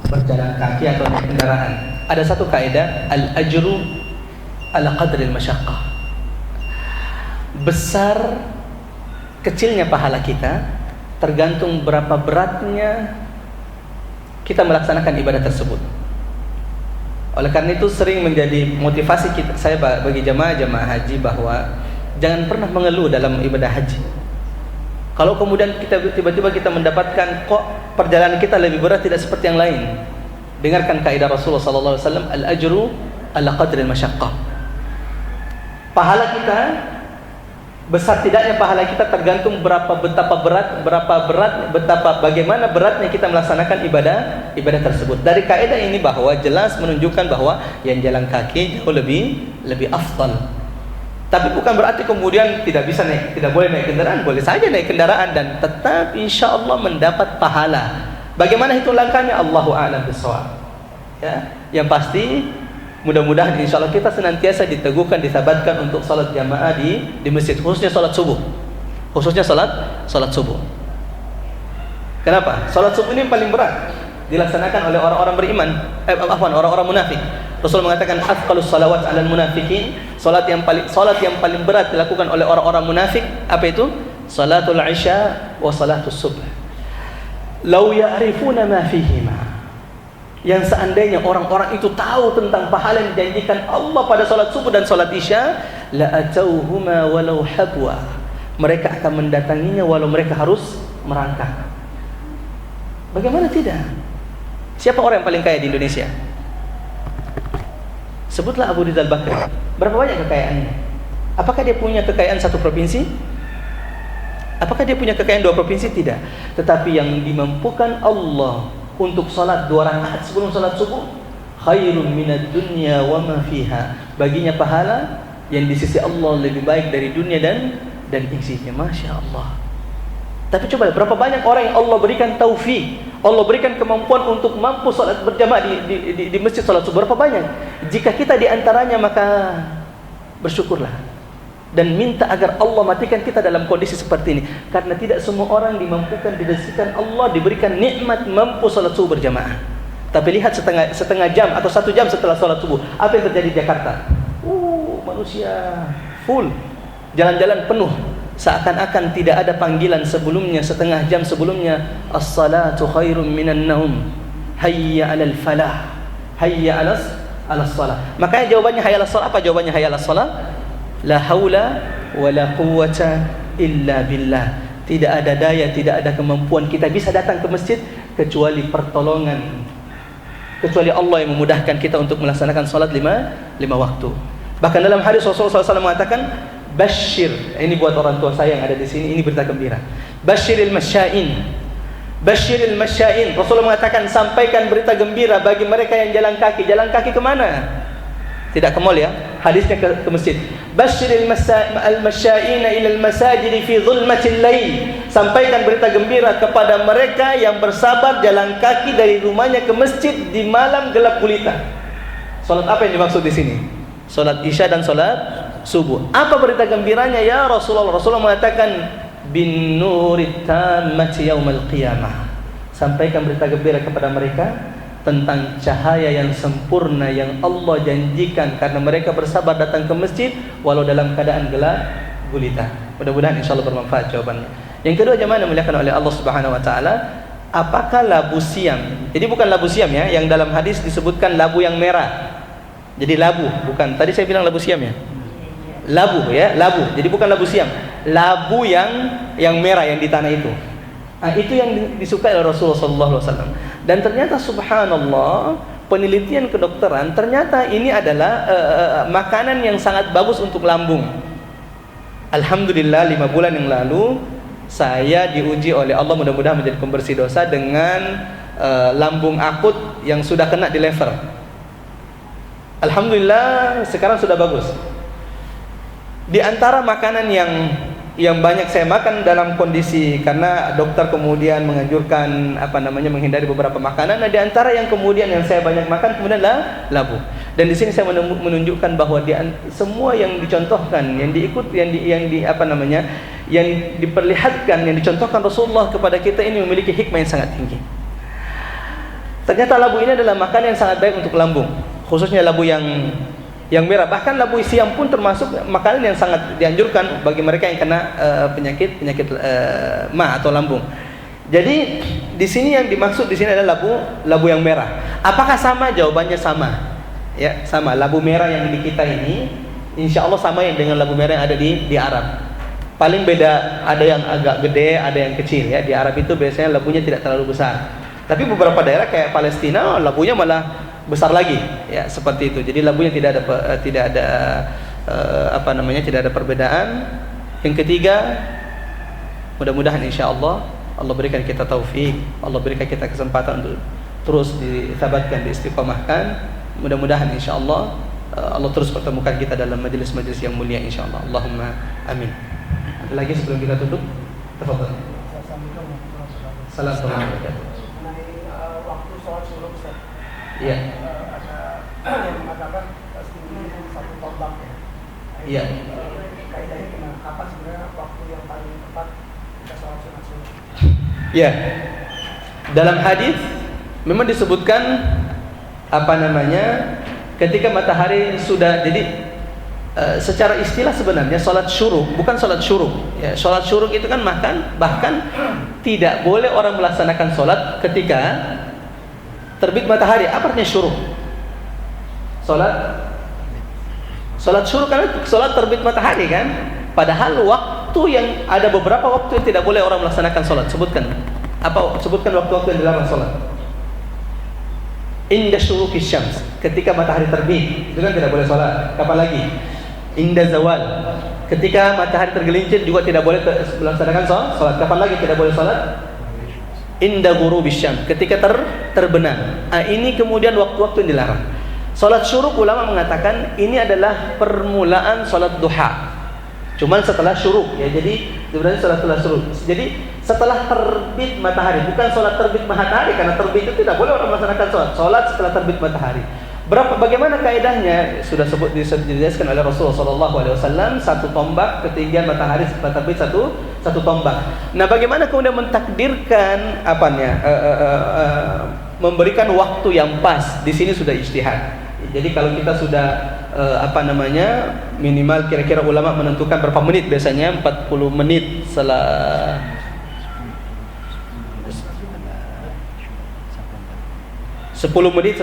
berjalan kaki atau naik kendaraan? Ada satu kaidah, al-ajru ala qadril masyaqqah. Besar kecilnya pahala kita tergantung berapa beratnya kita melaksanakan ibadah tersebut. Oleh karena itu sering menjadi motivasi kita, saya bagi jamaah haji bahwa jangan pernah mengeluh dalam ibadah haji. Kalau kemudian kita tiba-tiba kita mendapatkan kok perjalanan kita lebih berat tidak seperti yang lain, dengarkan kaidah Rasulullah sallallahu alaihi wasallam, al-ajru ala qadril masyaqqah. Pahala kita, besar tidaknya pahala kita tergantung betapa bagaimana beratnya kita melaksanakan ibadah tersebut. Dari kaidah ini bahwa jelas menunjukkan bahwa yang jalan kaki jauh lebih afdal. Tapi bukan berarti kemudian tidak boleh naik kendaraan. Boleh saja naik kendaraan dan tetap insya Allah mendapat pahala. Bagaimana hitung langkahnya? Allahu a'lam bishawab. Ya, yang pasti mudah-mudahan insya Allah kita senantiasa diteguhkan, disabatkan untuk salat jamaah di masjid, khususnya salat subuh. Salat subuh. Kenapa? Salat subuh ini paling berat dilaksanakan oleh orang-orang beriman, orang-orang munafik. Rasul mengatakan afqalus salawat 'alal munafikin, salat yang paling berat dilakukan oleh orang-orang munafik. Apa itu? Salatul isya wa salatus subh. Lau ya'rifuna ma fihima. Yang seandainya orang-orang itu tahu tentang pahala yang dijanjikan Allah pada salat subuh dan salat isya, la atauhuma walau habwa. Mereka akan mendatanginya walau mereka harus merangkak. Bagaimana tidak? Siapa orang yang paling kaya di Indonesia? Sebutlah Abu Rizal Bakri. Berapa banyak kekayaannya? Apakah dia punya kekayaan satu provinsi? Apakah dia punya kekayaan dua provinsi? Tidak. Tetapi yang dimampukan Allah untuk salat 2 rakaat sebelum salat subuh, khairun minad dunya wa ma fiha. Baginya pahala yang di sisi Allah lebih baik dari dunia dan isinya. Masya Allah. Tapi coba berapa banyak orang yang Allah berikan taufik, Allah berikan kemampuan untuk mampu salat berjamaah di masjid salat subuh. Berapa banyak? Jika kita di antaranya, maka bersyukurlah dan minta agar Allah matikan kita dalam kondisi seperti ini. Karena tidak semua orang dimampukan, direzekikan Allah, diberikan nikmat mampu salat subuh berjamaah. Tapi lihat setengah jam atau 1 jam setelah salat subuh, apa yang terjadi di Jakarta? Manusia full, jalan-jalan penuh, seakan-akan tidak ada panggilan sebelumnya, setengah jam sebelumnya, as-salatu khairum minan naum, hayya 'alal falah, hayya 'alas salah. Makanya jawabannya hayya 'alas salah. Apa jawabannya hayya 'alas salah? La haula wa la quwwata illa billah. Tidak ada daya, tidak ada kemampuan kita bisa datang ke masjid kecuali pertolongan, kecuali Allah yang memudahkan kita untuk melaksanakan salat 5 waktu. Bahkan dalam hadis Rasulullah SAW mengatakan, Bashir, ini buat orang tua saya yang ada di sini, ini berita gembira. Bashiril masyain. Bashiril masyain. Rasulullah mengatakan, sampaikan berita gembira bagi mereka yang jalan kaki. Jalan kaki kemana? Tidak ke mall ya. Hadisnya ke masjid. Bashiril masyaina ila al-masajid fi dhulmatil lail. Sampaikan berita gembira kepada mereka yang bersabar jalan kaki dari rumahnya ke masjid di malam gelap gulita. Salat apa yang dimaksud di sini? Salat isya dan salat subuh. Apa berita gembiranya ya Rasulullah? Rasulullah mengatakan bin nurit tammati yaumal qiyamah. Sampaikan berita gembira kepada mereka tentang cahaya yang sempurna yang Allah janjikan karena mereka bersabar datang ke masjid walau dalam keadaan gelap gulita. Mudah-mudahan insyaallah bermanfaat jawabannya. Yang kedua, jemaah yang dimuliakan oleh Allah Subhanahu wa taala, apakah labu siam? Jadi bukan labu siam ya, yang dalam hadis disebutkan labu yang merah. Jadi labu, bukan. Tadi saya bilang labu siam ya. Labu ya, labu. Jadi bukan labu siam. Labu yang merah yang di tanah itu. Itu yang disukai oleh Rasulullah sallallahu alaihi wasallam. Dan ternyata subhanallah, penelitian kedokteran, ternyata ini adalah makanan yang sangat bagus untuk lambung. Alhamdulillah 5 bulan yang lalu saya diuji oleh Allah, mudah-mudahan menjadi pembersih dosa, dengan lambung akut yang sudah kena di lever. Alhamdulillah sekarang sudah bagus. Di antara makanan yang banyak saya makan dalam kondisi, karena dokter kemudian menganjurkan menghindari beberapa makanan. Nah, di antara yang kemudian yang saya banyak makan kemudian adalah labu. Dan di sini saya menunjukkan bahwa semua yang dicontohkan, yang diperlihatkan, yang dicontohkan Rasulullah kepada kita ini memiliki hikmah yang sangat tinggi. Ternyata labu ini adalah makanan yang sangat baik untuk lambung, khususnya labu yang merah. Bahkan labu siam pun termasuk makanan yang sangat dianjurkan bagi mereka yang kena penyakit ma atau lambung. Jadi di sini yang dimaksud di sini adalah labu yang merah. Apakah sama? Jawabannya sama. Ya, sama. Labu merah yang di kita ini insya Allah sama yang dengan labu merah yang ada di Arab. Paling beda ada yang agak gede, ada yang kecil ya. Di Arab itu biasanya labunya tidak terlalu besar. Tapi beberapa daerah kayak Palestina labunya malah besar lagi ya, seperti itu. Jadi labunya tidak ada perbedaan. Yang ketiga, mudah-mudahan insyaallah Allah berikan kita taufik, Allah berikan kita kesempatan untuk terus dithabatkan, diistiqamahkan. Mudah-mudahan insyaallah Allah terus pertemukan kita dalam majelis-majelis yang mulia insyaallah. Allahumma amin. Ada lagi sebelum kita tutup? Tafadhal. Salam waktu sholat subuh Ustaz. Iya. Ada yang mengatakan setidaknya 1 tombak ya. Iya. Kaidahnya gimana? Kapan sebenarnya waktu yang paling tepat kita sholat sunat subuh? Iya. Dalam hadis memang disebutkan ketika matahari sudah, jadi secara istilah sebenarnya sholat syuruk, bukan sholat syuruk ya. Sholat syuruk itu kan bahkan tidak boleh orang melaksanakan sholat ketika terbit matahari. Apa artinya syuruk? Sholat syuruk karena sholat terbit matahari kan. Padahal waktu yang ada beberapa waktu yang tidak boleh orang melaksanakan sholat. Sebutkan waktu-waktu yang dilarang sholat. Inda syuruqi syams, ketika matahari terbit itu kan tidak boleh sholat. Kapan lagi? Inda zawal, ketika matahari tergelincir juga tidak boleh melaksanakan sholat. Kapan lagi tidak boleh sholat? Inda ghurubi syams, ketika terbenam. Ini kemudian waktu-waktu yang dilarang. Sholat syuruk, ulama mengatakan ini adalah permulaan sholat duha, cuman setelah syuruk ya. Jadi sebenarnya setelah syuruk. Jadi setelah terbit matahari, bukan sholat terbit matahari, karena terbit itu tidak boleh orang melaksanakan sholat setelah terbit matahari. Bagaimana kaidahnya? Sudah dijelaskan oleh Rasulullah SAW, 1 tombak ketinggian matahari setelah terbit satu tombak. Nah, bagaimana kemudian mentakdirkan memberikan waktu yang pas? Di sini sudah ijtihad. Jadi kalau kita sudah minimal kira-kira ulama menentukan berapa menit, biasanya 40 menit setelah 10 menit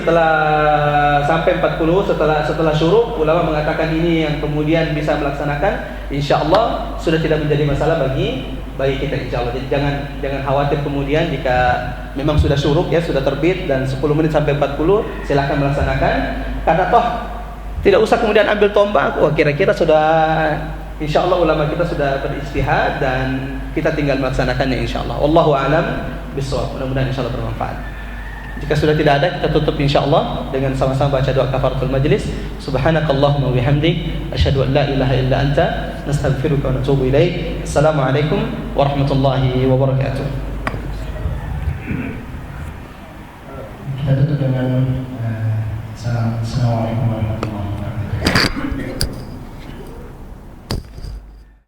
sampai 40 setelah syuruk. Ulama mengatakan ini yang kemudian bisa melaksanakan, insyaallah sudah tidak menjadi masalah bagi kita insyaallah. Jadi jangan khawatir kemudian jika memang sudah syuruk ya, sudah terbit dan 10 menit sampai 40 silakan melaksanakan. Karena toh tidak usah kemudian ambil tombak. Kira-kira sudah, insyaallah ulama kita sudah berijtihad dan kita tinggal melaksanakannya insyaallah. Wallahu a'lam bishawab. Mudah-mudahan insyaallah bermanfaat. Jika sudah tidak ada, kita tutup insyaallah dengan sama-sama baca doa kafaratul majlis. Subhanakallahumma wa bihamdik, asyhadu an la ilaha illa anta, nastaghfiruka wa natubu ilaik. Assalamualaikum warahmatullahi wabarakatuh. Kita tutup dengan